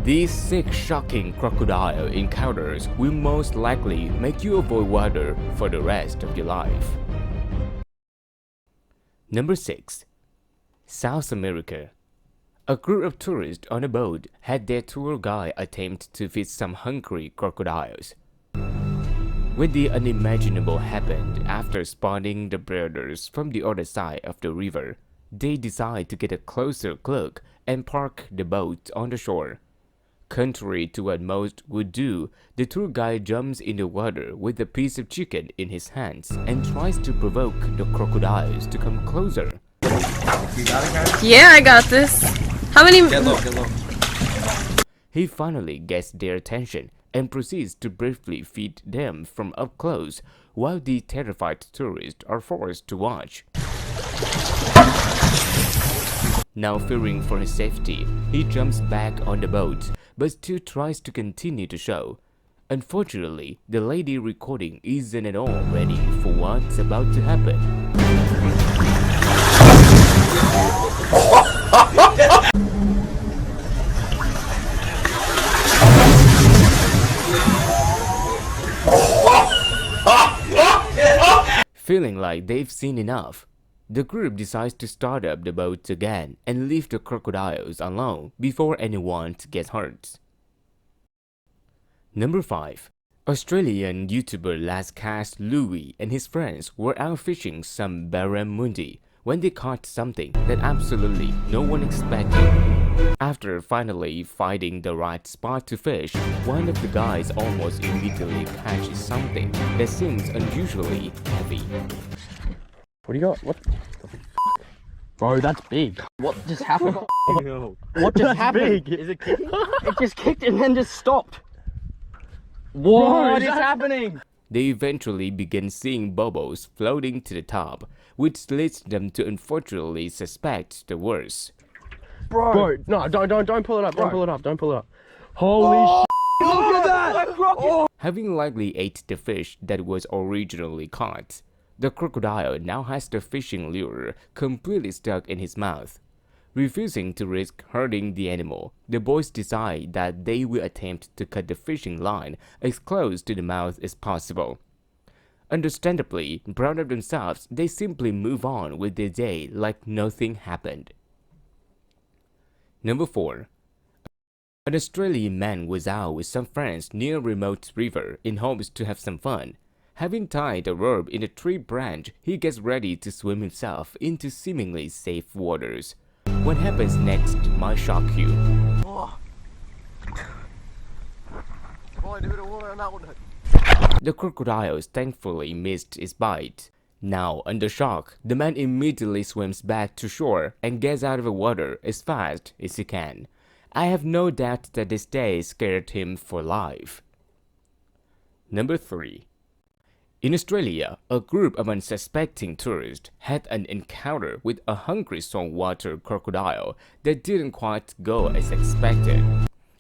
These 6 shocking crocodile encounters will most likely make you avoid water for the rest of your life. Number 6. South America. A group of tourists on a boat had their tour guide attempt to feed some hungry crocodiles. When the unimaginable happened after spotting the predators from the other side of the river, they decide to get a closer look and park the boat on the shore. Contrary to what most would do, the tour guide jumps in the water with a piece of chicken in his hands and tries to provoke the crocodiles to come closer. You got it, guys? Yeah, I got this. How many? Get low, get low. He finally gets their attention and proceeds to briefly feed them from up close, while the terrified tourists are forced to watch. Now fearing for his safety, he jumps back on the boat, but still tries to continue the show. Unfortunately, the lady recording isn't at all ready for what's about to happen. Feeling like they've seen enough, the group decides to start up the boat again and leave the crocodiles alone before anyone gets hurt. Number 5. Australian YouTuber Lascast Louis and his friends were out fishing some barramundi when they caught something that absolutely no one expected. After finally finding the right spot to fish, one of the guys almost immediately catches something that seems unusually heavy. What do you got? What? Bro, that's big. What just happened? What just happened? Big. Is it kicking? It just kicked and then just stopped. What is happening? They eventually begin seeing bubbles floating to the top, which leads them to unfortunately suspect the worst. Bro, no, don't pull it up. Don't pull it up. Don't pull it up. Holy shit! Look at that! Oh. Having likely ate the fish that was originally caught, the crocodile now has the fishing lure completely stuck in his mouth. Refusing to risk hurting the animal, the boys decide that they will attempt to cut the fishing line as close to the mouth as possible. Understandably proud of themselves, they simply move on with their day like nothing happened. Number 4. An Australian man was out with some friends near a remote river in hopes to have some fun. Having tied a rope in a tree branch, he gets ready to swim himself into seemingly safe waters. What happens next might shock you. The crocodiles thankfully missed its bite. Now, under shock, the man immediately swims back to shore and gets out of the water as fast as he can. I have no doubt that this day scared him for life. Number 3. In Australia, a group of unsuspecting tourists had an encounter with a hungry saltwater crocodile that didn't quite go as expected.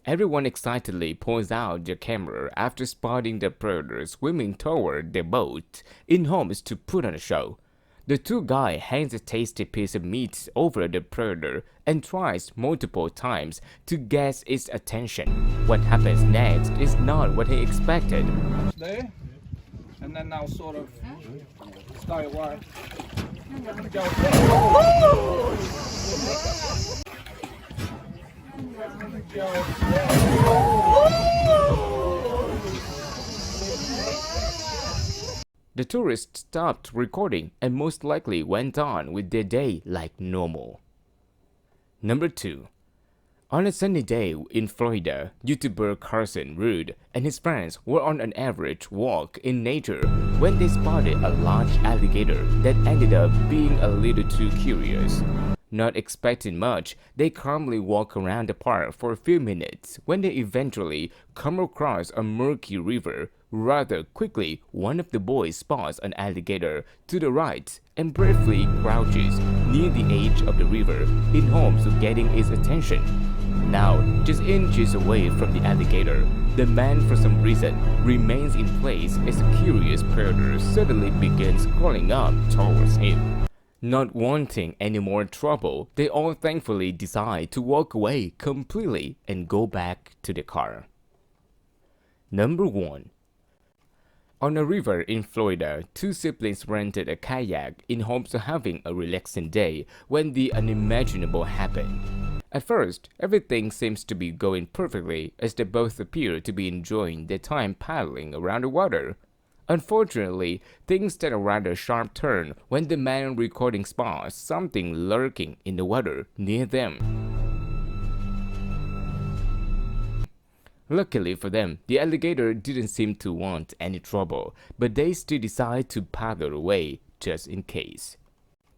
Everyone excitedly pulls out their camera after spotting the predator swimming toward their boat in hopes to put on a show. The tour guide hands a tasty piece of meat over the predator and tries multiple times to get its attention. What happens next is not what he expected. There, and then they'll sort of stay away. The tourists stopped recording and most likely went on with their day like normal. Number 2. On a sunny day in Florida, YouTuber Carson Rude and his friends were on an average walk in nature when they spotted a large alligator that ended up being a little too curious. Not expecting much, they calmly walk around the park for a few minutes when they eventually come across a murky river. Rather quickly, one of the boys spots an alligator to the right and briefly crouches near the edge of the river in hopes of getting its attention. Now, just inches away from the alligator, the man for some reason remains in place as a curious predator suddenly begins crawling up towards him. Not wanting any more trouble, they all thankfully decide to walk away completely and go back to the car. Number 1. On a river in Florida, two siblings rented a kayak in hopes of having a relaxing day when the unimaginable happened. At first, everything seems to be going perfectly as they both appear to be enjoying their time paddling around the water. Unfortunately, things take a rather sharp turn when the man recording spots something lurking in the water near them. Luckily for them, the alligator didn't seem to want any trouble, but they still decide to paddle away just in case.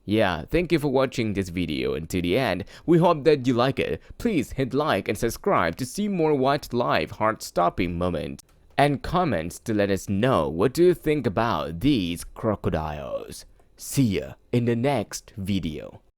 Yeah, thank you for watching this video until the end. We hope that you like it. Please hit like and subscribe to see more wildlife heart-stopping moments. And comments to let us know what do you think about these crocodiles. See ya in the next video.